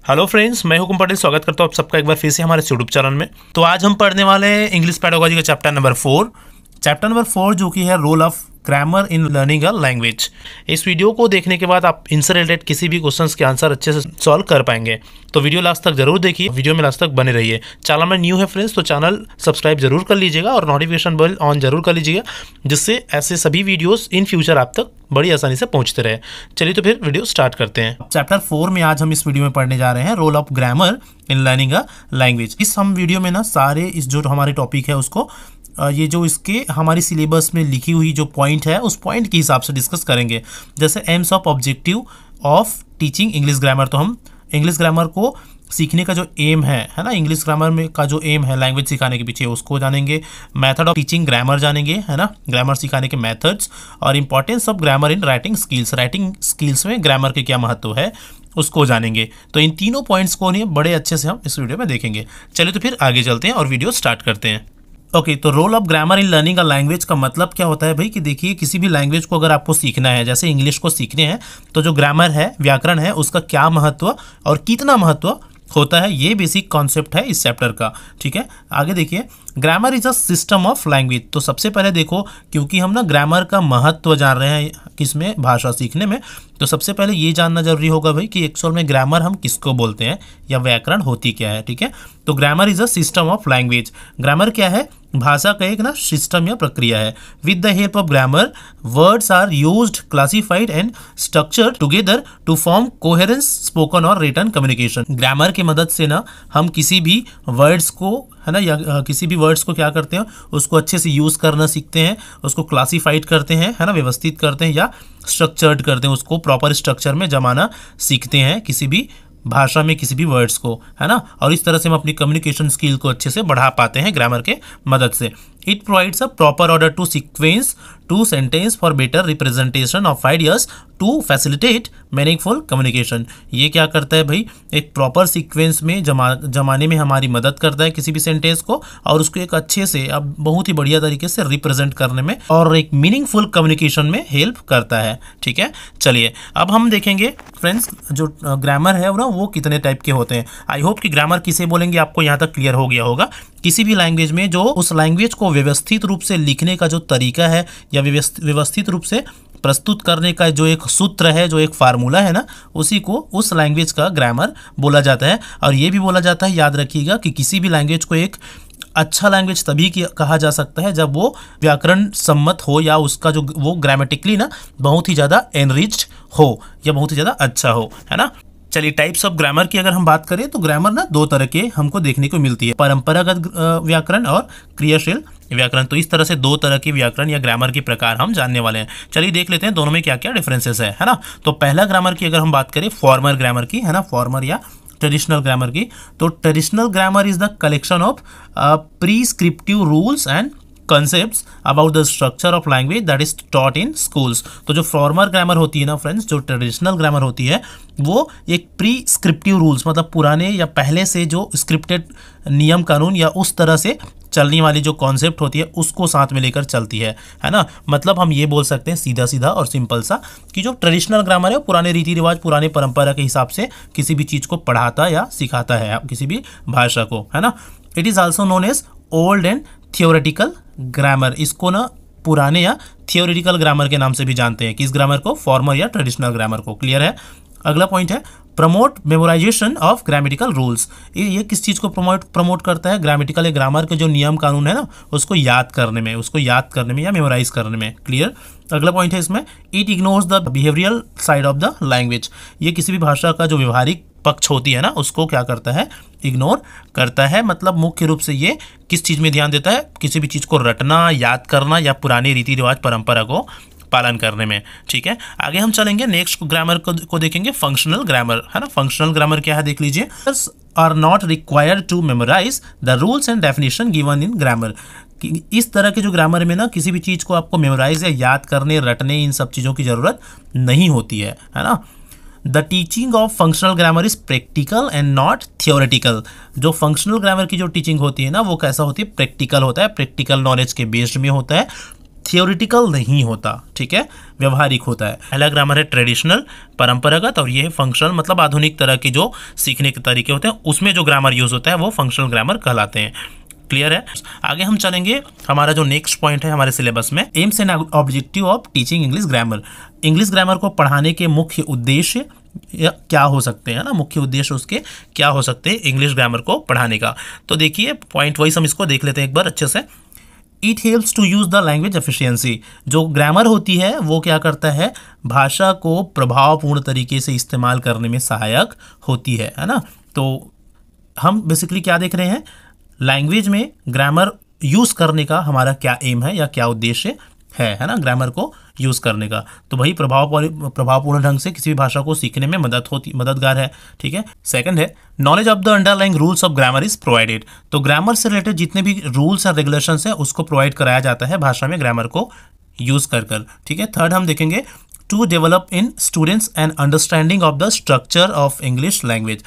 Hello friends, मैं हुकुम पटेल स्वागत करता हूँ आप सबका एक बार फिर से हमारे यूट्यूब चैनल में। तो आज हम पढ़ने वाले हैं इंग्लिश पेडागोजी का चैप्टर नंबर 4 जो कि है role of grammar in learning a language. इस वीडियो को देखने के बाद आप इनसे रिलेटेड किसी भी क्वेश्चंस के आंसर अच्छे से सॉल्व कर पाएंगे। तो वीडियो लास्ट तक जरूर देखिए, वीडियो में लास्ट तक बने रहिए। चैनल में न्यू है फ्रेंड्स तो चैनल सब्सक्राइब जरूर कर लीजिएगा और नोटिफिकेशन बेल ऑन जरूर कर लीजिएगा, जिससे ऐसे सभी वीडियोस इन फ्यूचर आप तक बड़ी आसानी से पहुंचते रहे। चलिए तो फिर वीडियो स्टार्ट करते हैं। चैप्टर 4 में आज हम इस वीडियो में पढ़ने जा रहे हैं role of grammar in learning a language. इस हम वीडियो में ना सारे इस जो हमारे टॉपिक है उसको ये जो इसके हमारी सिलेबस में लिखी हुई जो पॉइंट है उस पॉइंट के हिसाब से डिस्कस करेंगे। जैसे AIIMS of objective of teaching English grammar, तो हम इंग्लिश ग्रामर को सीखने का जो एम है ना, इंग्लिश ग्रामर में का जो एम है लैंग्वेज सिखाने के पीछे, उसको जानेंगे। मेथड ऑफ टीचिंग ग्रामर जानेंगे, है ना, ग्रामर सिखाने के मेथड्स। और importance of grammar in writing skills में ग्रामर के क्या महत्व है उसको जानेंगे। तो इन तीनों पॉइंट्स को नहीं बड़े अच्छे से हम इस वीडियो में देखेंगे। चलिए तो फिर आगे चलते हैं और वीडियो स्टार्ट करते हैं। ओके, तो role of grammar in learning a language का मतलब क्या होता है भाई कि देखिए, किसी भी लैंग्वेज को अगर आपको सीखना है, जैसे इंग्लिश को सीखने हैं, तो जो ग्रामर है, व्याकरण है, उसका क्या महत्व और कितना महत्व होता है, ये बेसिक कॉन्सेप्ट है इस चैप्टर का। ठीक है, आगे देखिए, grammar is a system of language. तो सबसे पहले देखो, क्योंकि हम ना ग्रामर का महत्व जान रहे हैं किसमें, भाषा सीखने में, तो सबसे पहले ये जानना जरूरी होगा भाई कि एक्चुअल में ग्रामर हम किसको बोलते हैं या व्याकरण होती क्या है। ठीक है, तो grammar is a system of language. Grammar क्या है? भाषा का एक ना सिस्टम या प्रक्रिया है। With the help of grammar words are used, classified and structured together to form coherence spoken और रिटन कम्युनिकेशन। ग्रामर की मदद से ना हम किसी भी वर्ड्स को, है ना, या किसी भी वर्ड्स को क्या करते हैं, उसको अच्छे से यूज़ करना सीखते हैं, उसको क्लासिफाइड करते हैं, है ना, व्यवस्थित करते हैं, या स्ट्रक्चर्ड करते हैं, उसको प्रॉपर स्ट्रक्चर में जमाना सीखते हैं किसी भी भाषा में किसी भी वर्ड्स को, है ना। और इस तरह से हम अपनी कम्युनिकेशन स्किल को अच्छे से बढ़ा पाते हैं ग्रामर के मदद से। It provides a proper order to sequence to sentence for better representation of ideas to facilitate meaningful communication. ये क्या करता है भाई, एक प्रॉपर सीक्वेंस में जमाने में हमारी मदद करता है किसी भी सेंटेंस को, और उसको एक अच्छे से, अब बहुत ही बढ़िया तरीके से रिप्रेजेंट करने में और एक मीनिंगफुल कम्युनिकेशन में हेल्प करता है। ठीक है, चलिए अब हम देखेंगे फ्रेंड्स, जो ग्रामर है ना वो कितने टाइप के होते हैं। आई होप कि ग्रामर किसे बोलेंगे आपको यहाँ तक क्लियर हो गया होगा। किसी भी लैंग्वेज में जो उस लैंग्वेज को व्यवस्थित रूप से लिखने का जो तरीका है या व्यवस्थित रूप से प्रस्तुत करने का जो एक सूत्र है, जो एक फार्मूला है ना, उसी को उस लैंग्वेज का ग्रामर बोला जाता है। और ये भी बोला जाता है, याद रखिएगा, कि किसी भी लैंग्वेज को एक अच्छा लैंग्वेज तभी कहा जा सकता है जब वो व्याकरण सम्मत हो, या उसका जो वो ग्रामेटिकली ना बहुत ही ज़्यादा एनरिच्ड हो या बहुत ही ज़्यादा अच्छा हो, है ना। चलिए, टाइप्स ऑफ ग्रामर की अगर हम बात करें तो ग्रामर ना दो तरह के हमको देखने को मिलती है, परंपरागत व्याकरण और क्रियाशील व्याकरण। तो इस तरह से दो तरह के व्याकरण या ग्रामर के प्रकार हम जानने वाले हैं। चलिए देख लेते हैं दोनों में क्या क्या डिफरेंसेस है ना। तो पहला ग्रामर की अगर हम बात करें, फॉर्मल ग्रामर की, है ना, फॉर्मल या ट्रेडिशनल ग्रामर की, तो traditional grammar is the collection of prescriptive rules and concepts about the structure of language that is taught in schools। तो जो फॉर्मल ग्रामर होती है ना फ्रेंड्स, जो ट्रेडिशनल ग्रामर होती है, वो एक प्रीस्क्रिप्टिव रूल्स, मतलब पुराने या पहले से जो स्क्रिप्टेड नियम कानून या उस तरह से चलने वाली जो कॉन्सेप्ट होती है उसको साथ में लेकर चलती है ना। मतलब हम ये बोल सकते हैं सीधा सीधा और सिंपल सा कि जो ट्रेडिशनल ग्रामर है पुराने रीति रिवाज, पुराने परंपरा के हिसाब से किसी भी चीज़ को पढ़ाता या सिखाता है किसी भी भाषा को, है ना। It is also known as old and theoretical grammar. इसको ना पुराने या थियोरेटिकल ग्रामर के नाम से भी जानते हैं, किस ग्रामर को, फॉर्मल या ट्रेडिशनल ग्रामर को। क्लियर है। अगला पॉइंट है promote memorisation of grammatical rules. ये किस चीज़ को प्रमोट करता है, ग्रामेटिकल या ग्रामर के जो नियम कानून है ना उसको याद करने में या मेमोराइज करने में। क्लियर। अगला पॉइंट है इसमें, it ignores the behavioural side of the language. ये किसी भी भाषा का जो व्यवहारिक पक्ष होती है ना उसको क्या करता है, इग्नोर करता है। मतलब मुख्य रूप से ये किस चीज़ में ध्यान देता है, किसी भी चीज़ को रटना, याद करना या पुरानी रीति रिवाज परंपरा को पालन करने में। ठीक है, आगे हम चलेंगे, नेक्स्ट ग्रामर को देखेंगे, फंक्शनल ग्रामर, है ना। फंक्शनल ग्रामर क्या है देख लीजिए। Are not required to memorize the rules and definition given in grammar. इस तरह के जो ग्रामर में ना किसी भी चीज़ को आपको मेमोराइज या याद करने, रटने, इन सब चीज़ों की ज़रूरत नहीं होती है ना। The teaching of functional grammar is practical and not theoretical. जो फंक्शनल ग्रामर की जो टीचिंग होती है ना वो कैसा होती है, प्रैक्टिकल होता है, प्रैक्टिकल नॉलेज के बेस्ड में होता है। थियोरिटिकल नहीं होता, ठीक है, व्यवहारिक होता है। पहला ग्रामर है ट्रेडिशनल, परंपरागत, और ये है फंक्शनल, मतलब आधुनिक तरह के जो सीखने के तरीके होते हैं उसमें जो ग्रामर यूज होता है वो फंक्शनल ग्रामर कहलाते हैं। क्लियर है। आगे हम चलेंगे, हमारा जो नेक्स्ट पॉइंट है हमारे सिलेबस में, AIIMS and objective of teaching English grammar. English grammar को पढ़ाने के मुख्य उद्देश्य क्या हो सकते हैं ना, मुख्य उद्देश्य उसके क्या हो सकते हैं इंग्लिश ग्रामर को पढ़ाने का। तो देखिए पॉइंट वाइज हम इसको देख लेते हैं एक बार अच्छे से। It helps to use the language efficiency. जो ग्रामर होती है वो क्या करता है, भाषा को प्रभावपूर्ण तरीके से इस्तेमाल करने में सहायक होती है ना। तो हम बेसिकली क्या देख रहे हैं, लैंग्वेज में ग्रामर यूज करने का हमारा क्या एम है या क्या उद्देश्य है ना, ग्रामर को यूज करने का। तो वही प्रभावपूर्ण ढंग से किसी भी भाषा को सीखने में मददगार है, ठीक है। सेकंड है knowledge of the underlying rules of grammar is provided. तो ग्रामर से रिलेटेड जितने भी रूल्स एंड रेगुलेशंस है उसको प्रोवाइड कराया जाता है भाषा में ग्रामर को यूज कर, ठीक है। थर्ड हम देखेंगे to develop in students an understanding of the structure of English language.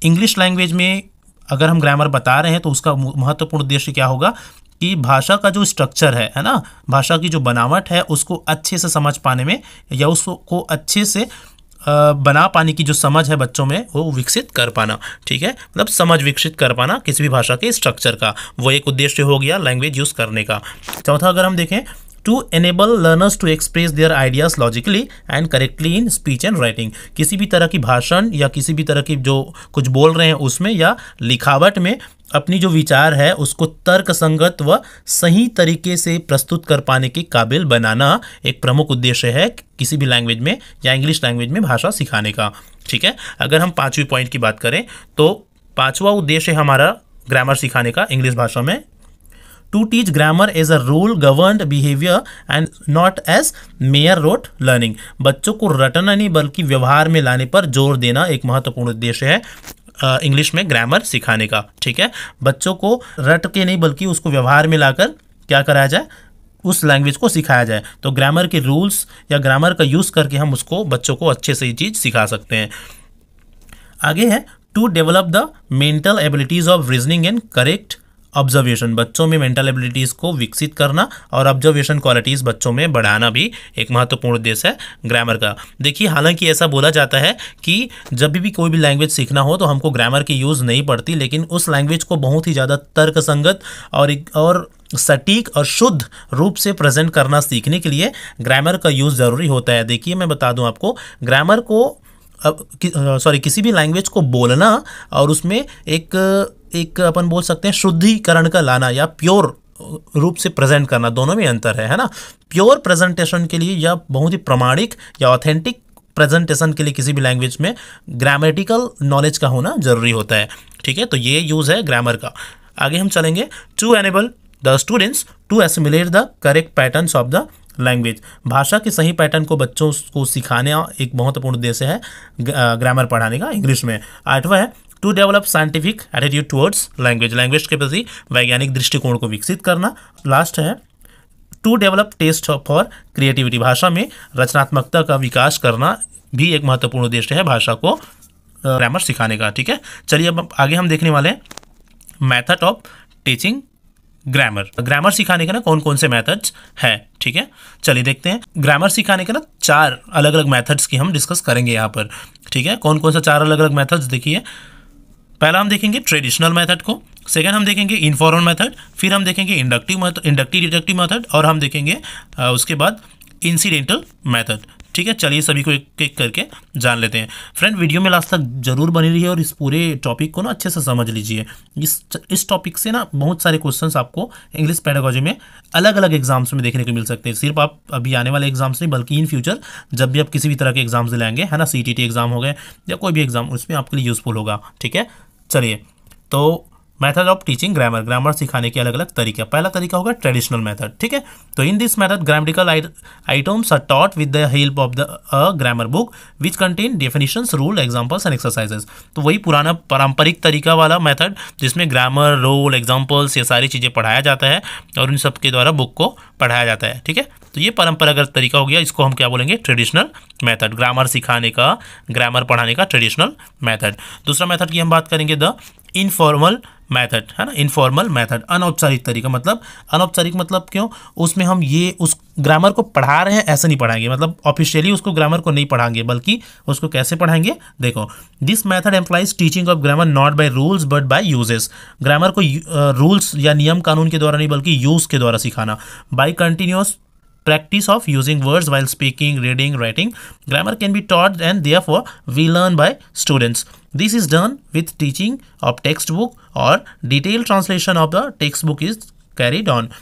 English language में अगर हम ग्रामर बता रहे हैं तो उसका महत्वपूर्ण उद्देश्य क्या होगा कि भाषा का जो स्ट्रक्चर है ना, भाषा की जो बनावट है उसको अच्छे से समझ पाने में या उसको अच्छे से बना पाने की जो समझ है बच्चों में वो विकसित कर पाना, ठीक है, मतलब समझ विकसित कर पाना किसी भी भाषा के स्ट्रक्चर का, वो एक उद्देश्य हो गया लैंग्वेज यूज करने का। चौथा अगर हम देखें to enable learners to express their ideas logically and correctly in speech and writing. किसी भी तरह की भाषण या किसी भी तरह की जो कुछ बोल रहे हैं उसमें या लिखावट में अपनी जो विचार है उसको तर्क संगत व सही तरीके से प्रस्तुत कर पाने के काबिल बनाना एक प्रमुख उद्देश्य है किसी भी लैंग्वेज में या इंग्लिश लैंग्वेज में भाषा सिखाने का, ठीक है। अगर हम पांचवी पॉइंट की बात करें तो पांचवा उद्देश्य है हमारा ग्रामर सिखाने का इंग्लिश भाषा में, to teach grammar as a rule governed behaviour and not as mere rote learning. बच्चों को रटना नहीं बल्कि व्यवहार में लाने पर जोर देना एक महत्वपूर्ण उद्देश्य है इंग्लिश में ग्रामर सिखाने का, ठीक है। बच्चों को रट के नहीं बल्कि उसको व्यवहार में लाकर क्या कराया जाए, उस लैंग्वेज को सिखाया जाए। तो ग्रामर के रूल्स या ग्रामर का यूज़ करके हम उसको बच्चों को अच्छे से ये चीज़ सिखा सकते हैं। आगे है to develop the mental abilities of reasoning and correct observation. बच्चों में मेंटल एबिलिटीज़ को विकसित करना और ऑब्जर्वेशन क्वालिटीज़ बच्चों में बढ़ाना भी एक महत्वपूर्ण उद्देश्य है ग्रामर का। देखिए हालांकि ऐसा बोला जाता है कि जब भी कोई भी लैंग्वेज सीखना हो तो हमको ग्रामर की यूज़ नहीं पड़ती, लेकिन उस लैंग्वेज को बहुत ही ज़्यादा तर्कसंगत और सटीक और शुद्ध रूप से प्रेजेंट करना सीखने के लिए ग्रामर का यूज़ ज़रूरी होता है। देखिए मैं बता दूँ आपको, ग्रामर को किसी भी लैंग्वेज को बोलना और उसमें एक अपन बोल सकते हैं शुद्धिकरण का लाना या प्योर रूप से प्रेजेंट करना, दोनों में अंतर है ना। प्योर प्रेजेंटेशन के लिए या बहुत ही प्रामाणिक या ऑथेंटिक प्रेजेंटेशन के लिए किसी भी लैंग्वेज में ग्रामेटिकल नॉलेज का होना जरूरी होता है, ठीक है। तो ये यूज़ है ग्रामर का। आगे हम चलेंगे to enable the students to assimilate the correct patterns of the language. भाषा के सही पैटर्न को बच्चों को सिखाना एक महत्वपूर्ण उद्देश्य है ग्रामर पढ़ाने का इंग्लिश में। आठवां है to develop scientific attitude towards language. Language के प्रति वैज्ञानिक दृष्टिकोण को विकसित करना। लास्ट है to develop taste for creativity. भाषा में रचनात्मकता का विकास करना भी एक महत्वपूर्ण उद्देश्य है भाषा को ग्रामर सिखाने का, ठीक है। चलिए अब आगे हम देखने वाले हैं method of teaching grammar. Grammar सिखाने के ना कौन कौन से मेथड्स हैं, ठीक है। चलिए देखते हैं। ग्रामर सिखाने के ना 4 अलग अलग मेथड्स की हम डिस्कस करेंगे यहाँ पर, ठीक है। कौन कौन सा 4 अलग अलग मेथड्स देखिए। पहला हम देखेंगे ट्रेडिशनल मेथड को, सेकंड हम देखेंगे इनफॉर्मल मेथड, फिर हम देखेंगे इंडक्टिव डिडक्टिव मेथड और हम देखेंगे उसके बाद इंसिडेंटल मेथड, ठीक है। चलिए सभी को एक एक करके जान लेते हैं। फ्रेंड वीडियो में लास्ट तक जरूर बनी रहिए और इस पूरे टॉपिक को ना अच्छे से समझ लीजिए। इस टॉपिक से ना बहुत सारे क्वेश्चंस आपको इंग्लिश पेडागोजी में अलग अलग एग्जाम्स में देखने को मिल सकते हैं। सिर्फ आप अभी आने वाले एग्जाम्स नहीं बल्कि इन फ्यूचर जब भी आप किसी भी तरह के एग्जाम्स दिलाएंगे है ना, CTT एग्जाम हो गए या कोई भी एग्जाम, उसमें आपके लिए यूजफुल होगा, ठीक है। चलिए तो method of teaching grammar, grammar सिखाने के अलग अलग तरीका। पहला तरीका होगा ट्रेडिशनल मेथड, ठीक है। तो in this method grammatical items are taught with the help of the grammar book which contain definitions, rule, examples and exercises. तो वही पुराना पारंपरिक तरीका वाला मेथड जिसमें ग्रामर, रूल, एग्जांपल्स ये सारी चीज़ें पढ़ाया जाता है और इन सब के द्वारा बुक को पढ़ाया जाता है, ठीक है। तो ये परंपरागत तरीका हो गया, इसको हम क्या बोलेंगे, ट्रेडिशनल मेथड। ग्रामर सिखाने का, ग्रामर पढ़ाने का ट्रेडिशनल मेथड। दूसरा मेथड की हम बात करेंगे द इनफॉर्मल मेथड, है ना। इनफॉर्मल मेथड अनौपचारिक तरीका। मतलब अनौपचारिक मतलब क्यों, उसमें हम ये ग्रामर को पढ़ा रहे हैं ऐसे नहीं पढ़ाएंगे, मतलब ऑफिशियली उसको ग्रामर को नहीं पढ़ाएंगे, बल्कि उसको कैसे पढ़ाएंगे देखो। This method employs teaching of grammar not by rules but by uses. Grammar को रूल्स या नियम कानून के द्वारा नहीं बल्कि यूज के द्वारा सिखाना। By continuous practice of using words while speaking, reading, writing, grammar can be taught and therefore we learn by students. This is done with teaching of textbook or detailed translation of the textbook is carried on.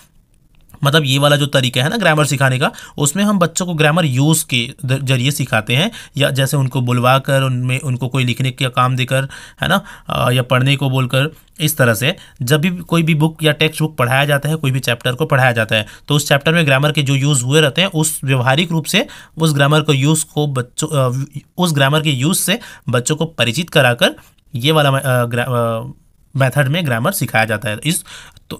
मतलब ये वाला जो तरीका है ना grammar सिखाने का, उसमें हम बच्चों को ग्रामर यूज़ के जरिए सिखाते हैं, या जैसे उनको बुलवा कर उनमें उनको कोई लिखने का काम देकर, है ना, या पढ़ने को बोलकर, इस तरह से जब भी कोई भी बुक या टेक्स्ट बुक पढ़ाया जाता है, कोई भी चैप्टर को पढ़ाया जाता है, तो उस चैप्टर में ग्रामर के जो यूज़ हुए रहते हैं उस व्यवहारिक रूप से उस ग्रामर को यूज़ को बच्चों उस ग्रामर के यूज़ से बच्चों को परिचित कराकर ये वाला मेथड में ग्रामर सिखाया जाता है।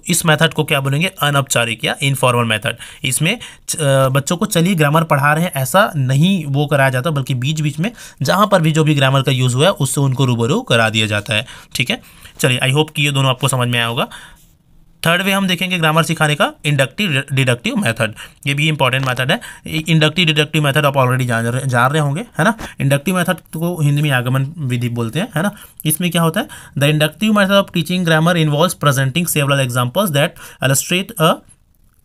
इस मेथड को क्या बोलेंगे, अनौपचारिक या इनफॉर्मल मेथड। इसमें बच्चों को चलिए ग्रामर पढ़ा रहे हैं ऐसा नहीं वो कराया जाता, बल्कि बीच बीच में जहाँ पर भी जो भी ग्रामर का यूज़ हुआ है उससे उनको रूबरू करा दिया जाता है। ठीक है, चलिए आई होप कि ये दोनों आपको समझ में आया होगा। थर्ड वे हम देखेंगे ग्रामर सिखाने का इंडक्टिव डिडक्टिव मेथड। ये भी इंपॉर्टेंट मेथड है। इंडक्टिव डिडक्टिव मेथड आप ऑलरेडी जान रहे होंगे, है ना। इंडक्टिव मेथड को हिंदी में आगमन विधि बोलते हैं, है ना। इसमें क्या होता है, the inductive method of teaching grammar involves presenting several examples that illustrate a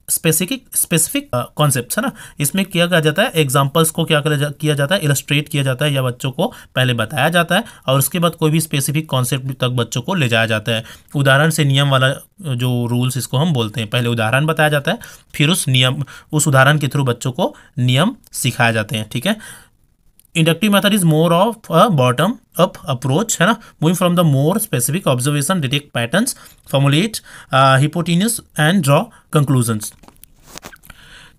specific concepts, है ना। इसमें किया जाता है, एग्जांपल्स को क्या किया जाता है, इलस्ट्रेट किया जाता है या बच्चों को पहले बताया जाता है और उसके बाद कोई भी स्पेसिफिक कॉन्सेप्ट तक बच्चों को ले जाया जाता है। उदाहरण से नियम वाला जो रूल्स इसको हम बोलते हैं, पहले उदाहरण बताया जाता है, फिर उस उदाहरण के थ्रू बच्चों को नियम सिखाए जाते हैं। ठीक है, inductive method is more of a bottom up approach, है ना, moving from the more specific observation, detect patterns, formulate hypotheses and draw conclusions.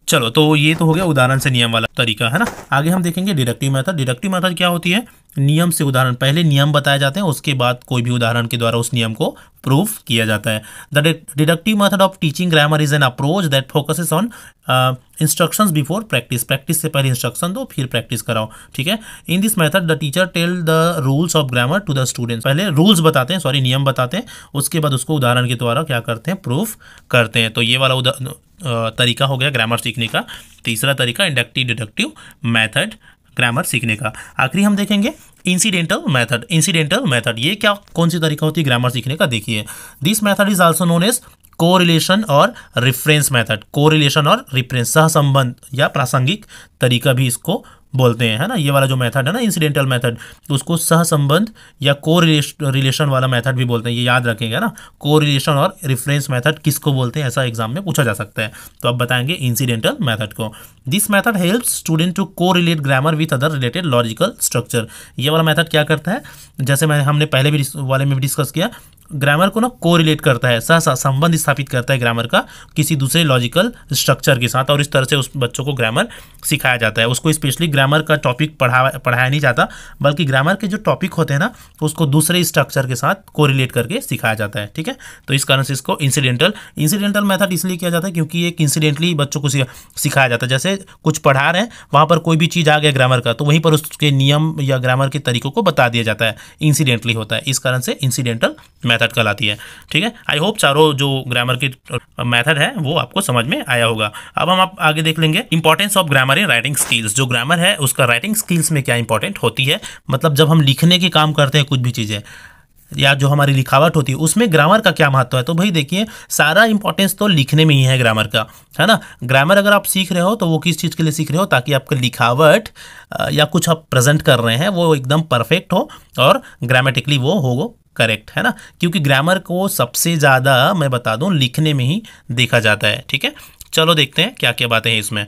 चलो, तो ये तो हो गया उदाहरण से नियम वाला तरीका, है ना। आगे हम देखेंगे डिडक्टिव मेथड। डिडक्टिव मेथड क्या होती है, नियम से उदाहरण, पहले नियम बताए जाते हैं, उसके बाद कोई भी उदाहरण के द्वारा उस नियम को प्रूव किया जाता है। The deductive method of teaching grammar is an approach that focuses on instructions before practice. Practice से पहले इंस्ट्रक्शन दो, फिर प्रैक्टिस कराओ। ठीक है, in this method the teacher tell the rules of grammar to the students. पहले rules बताते हैं, सॉरी नियम बताते हैं, उसके बाद उसको उदाहरण के द्वारा क्या करते हैं, प्रूफ करते हैं। तो ये वाला तरीका हो गया ग्रामर सीखने का। तीसरा तरीका इंडक्टिव डिडक्टिव मेथड ग्रामर सीखने का। आखिरी हम देखेंगे इंसिडेंटल मेथड। इंसिडेंटल मेथड ये क्या, कौन सी तरीका होती है ग्रामर सीखने का, देखिए। This method is also known as correlation और रिफरेंस मेथड। कोरिलेशन और रिफरेंस, सहसंबंध या प्रासंगिक तरीका भी इसको बोलते हैं, है ना। ये वाला जो मेथड है ना इंसिडेंटल मेथड, तो उसको सहसंबंध या कोरिलेशन वाला मेथड भी बोलते हैं, ये याद रखेंगे ना। कोरिलेशन और रिफरेंस मेथड किसको बोलते हैं, ऐसा एग्जाम में पूछा जा सकता है, तो अब बताएंगे इंसिडेंटल मेथड को। This method helps student to correlate grammar with other related logical structure. ये वाला मेथड क्या करता है, जैसे हमने पहले भी वाले में भी डिस्कस किया, ग्रामर को ना कोरिलेट करता है, संबंध स्थापित करता है ग्रामर का किसी दूसरे लॉजिकल स्ट्रक्चर के साथ, और इस तरह से उस बच्चों को ग्रामर सिखाया जाता है। उसको स्पेशली ग्रामर का टॉपिक पढ़ाया नहीं जाता, बल्कि ग्रामर के जो टॉपिक होते हैं ना उसको दूसरे स्ट्रक्चर के साथ कोरिलेट करके सिखाया जाता है। ठीक है, तो इस कारण से इसको इंसिडेंटल मेथड इसलिए किया जाता है क्योंकि एक इंसिडेंटली बच्चों को सिखाया जाता है। जैसे कुछ पढ़ा रहे हैं, वहाँ पर कोई भी चीज़ आ गया ग्रामर का, तो वहीं पर उसके नियम या ग्रामर के तरीकों को बता दिया जाता है, इंसिडेंटली होता है, इस कारण से इंसिडेंटल मेथड कहलाती है। ठीक है, आई होप चारों जो ग्रामर के मेथड है वो आपको समझ में आया होगा। अब हम आगे देख लेंगे importance of grammar in writing skills. जो ग्रामर है उसका राइटिंग स्किल्स में क्या इंपॉर्टेंट होती है, मतलब जब हम लिखने के काम करते हैं कुछ भी चीज़ें या जो हमारी लिखावट होती है उसमें ग्रामर का क्या महत्व है। तो भाई देखिए, सारा इंपॉर्टेंस तो लिखने में ही है ग्रामर का, है ना। ग्रामर अगर आप सीख रहे हो तो वो किस चीज़ के लिए सीख रहे हो, ताकि आपका लिखावट या कुछ आप प्रेजेंट कर रहे हैं वो एकदम परफेक्ट हो और ग्रामेटिकली वो हो करेक्ट, है ना। क्योंकि ग्रामर को सबसे ज़्यादा मैं बता दूं लिखने में ही देखा जाता है। ठीक है, चलो देखते हैं क्या क्या बातें हैं इसमें।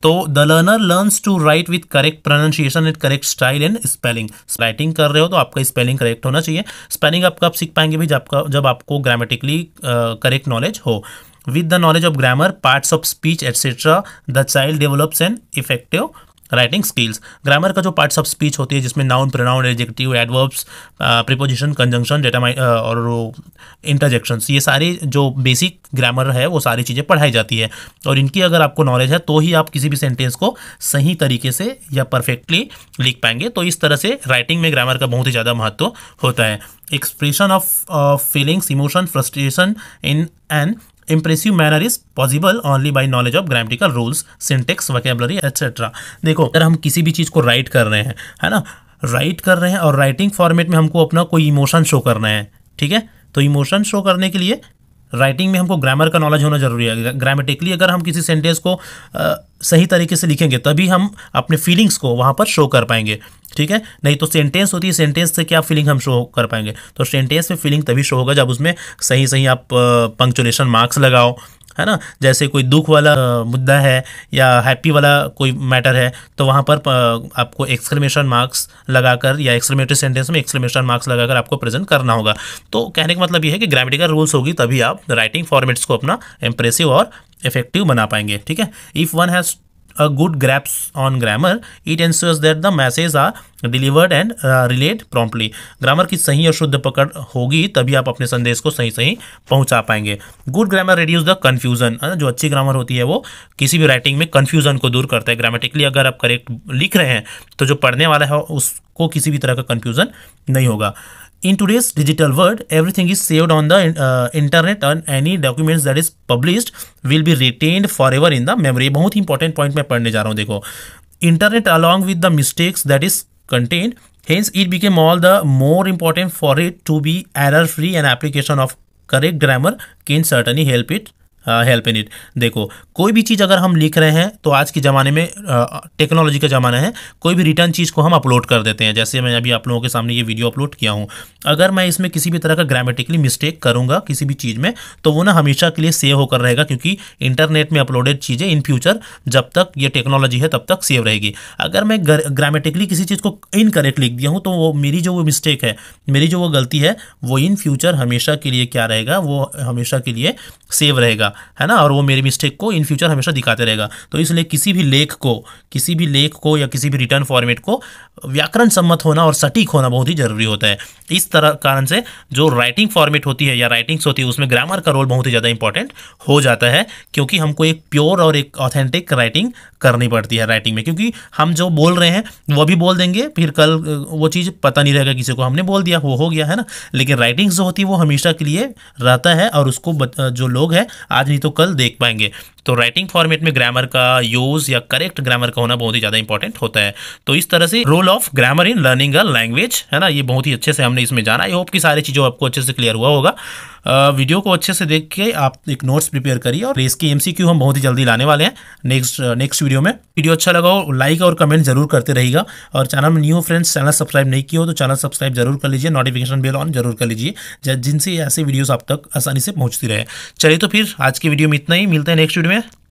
तो the learner learns to write with correct pronunciation and correct style and spelling. Writing कर रहे हो तो आपका स्पेलिंग करेक्ट होना चाहिए। स्पेलिंग आप कब सीख पाएंगे भाई, जब आपको ग्रामेटिकली करेक्ट नॉलेज हो। With the knowledge of grammar, parts of speech etcetera, the child develops an effective writing skills. Grammar का जो पार्ट्स ऑफ स्पीच होती है जिसमें noun, pronoun, adjective, adverbs, preposition, conjunction, और इंटरजेक्शंस, ये सारी जो बेसिक ग्रामर है वो सारी चीज़ें पढ़ाई जाती है, और इनकी अगर आपको नॉलेज है तो ही आप किसी भी सेंटेंस को सही तरीके से या परफेक्टली लिख पाएंगे। तो इस तरह से राइटिंग में ग्रामर का बहुत ही ज़्यादा महत्व होता है। Expression of feelings, emotion, frustration in an impressive manner is possible only by knowledge of grammatical rules, syntax, vocabulary etcetera. देखो अगर हम किसी भी चीज़ को राइट कर रहे हैं, है ना, राइट कर रहे हैं और राइटिंग फॉर्मेट में हमको अपना कोई इमोशन शो करना है, ठीक है, तो इमोशन शो करने के लिए राइटिंग में हमको ग्रामर का नॉलेज होना जरूरी है। ग्रामेटिकली अगर हम किसी सेंटेंस को सही तरीके से लिखेंगे तभी हम अपने फीलिंग्स को वहाँ पर शो कर पाएंगे, ठीक है। नहीं तो सेंटेंस होती है, सेंटेंस से क्या फीलिंग हम शो कर पाएंगे? तो सेंटेंस में फीलिंग तभी शो होगा जब उसमें सही सही आप पंक्चुएशन मार्क्स लगाओ, है ना। जैसे कोई दुख वाला मुद्दा है या हैप्पी वाला कोई मैटर है तो वहाँ पर आपको एक्सक्लेमेशन मार्क्स लगाकर या एक्सक्लेमेटरी सेंटेंस में एक्सक्लेमेशन मार्क्स लगाकर आपको प्रेजेंट करना होगा। तो कहने का मतलब ये है कि ग्रामेटिकल रूल्स होगी तभी आप राइटिंग फॉर्मेट्स को अपना इम्प्रेसिव और इफेक्टिव बना पाएंगे, ठीक है। If one has a good grasp on grammar, it ensures that the messages are delivered and relayed promptly। Grammar की सही और शुद्ध पकड़ होगी तभी आप अपने संदेश को सही सही पहुंचा पाएंगे। Good grammar reduce the confusion, जो अच्छी ग्रामर होती है वो किसी भी राइटिंग में कन्फ्यूजन को दूर करता है। ग्रामेटिकली अगर आप करेक्ट लिख रहे हैं तो जो पढ़ने वाला है उसको किसी भी तरह का कन्फ्यूजन नहीं होगा। In today's digital world, everything is saved on the internet and any documents that is published will be retained forever in the memory। बहुत ही इंपॉर्टेंट पॉइंट मैं पढ़ने जा रहा हूँ। देखो, internet along with the mistakes that is contained, hence it became all the more important for it to be error free and application of correct grammar can certainly help in it। देखो कोई भी चीज़ अगर हम लिख रहे हैं तो आज के ज़माने में टेक्नोलॉजी का ज़माना है, कोई भी रिटर्न चीज़ को हम अपलोड कर देते हैं। जैसे मैं अभी आप लोगों के सामने ये वीडियो अपलोड किया हूँ, अगर मैं इसमें किसी भी तरह का ग्रामेटिकली मिस्टेक करूँगा किसी भी चीज़ में तो वो ना हमेशा के लिए सेव होकर रहेगा, क्योंकि इंटरनेट में अपलोडेड चीज़ें इन फ्यूचर जब तक ये टेक्नोलॉजी है तब तक सेव रहेगी। अगर मैं ग्रामेटिकली किसी चीज़ को इनकरेक्ट लिख दिया हूँ तो वो मेरी जो वो मिस्टेक है, मेरी जो वो गलती है, वो इन फ्यूचर हमेशा के लिए क्या रहेगा, वो हमेशा के लिए सेव रहेगा, है ना, और वो मेरी मिस्टेक को इन फ्यूचर हमेशा दिखाते रहेगा। तो इसलिए किसी भी लेख को या किसी भी रिटर्न फॉर्मेट को व्याकरण सम्मत होना और सटीक होना बहुत ही जरूरी होता है। इस तरह कारण से जो राइटिंग फॉर्मेट होती है या राइटिंग्स होती है उसमें ग्रामर का रोल बहुत ही ज़्यादा इंपॉर्टेंट हो जाता है, क्योंकि हमको एक प्योर और एक ऑथेंटिक राइटिंग करनी पड़ती है राइटिंग में। क्योंकि हम जो बोल रहे हैं वो भी बोल देंगे, फिर कल वो चीज़ पता नहीं रहेगा किसी को, हमने बोल दिया वो हो गया, है ना। लेकिन राइटिंग्स जो होती है वो हमेशा के लिए रहता है और उसको जो लोग हैं आज नहीं तो कल देख पाएंगे। तो राइटिंग फॉर्मेट में ग्रामर का यूज़ या करेक्ट ग्रामर का होना बहुत ही ज़्यादा इंपॉर्टेंट होता है। तो इस तरह से role of grammar in learning a language, है ना, ये बहुत ही अच्छे से हमने इसमें जाना। आई होप कि सारी चीज़ों आपको अच्छे से क्लियर हुआ होगा। वीडियो को अच्छे से देख के आप एक नोट्स प्रिपेयर करिए और इसकी MCQ हम बहुत ही जल्दी लाने वाले हैं नेक्स्ट वीडियो में। वीडियो अच्छा लगा हो लाइक और कमेंट जरूर करते रहिएगा, और चैनल में न्यू फ्रेंड्स चैनल सब्सक्राइब नहीं किया हो तो चैनल सब्सक्राइब जरूर कर लीजिए, नोटिफिकेशन बेल ऑन जरूर कर लीजिए जिनसे ऐसे वीडियोस आप तक आसानी से पहुंचती रहे। चलिए तो फिर आज की वीडियो में इतना ही, मिलते हैं नेक्स्ट वीडियो में।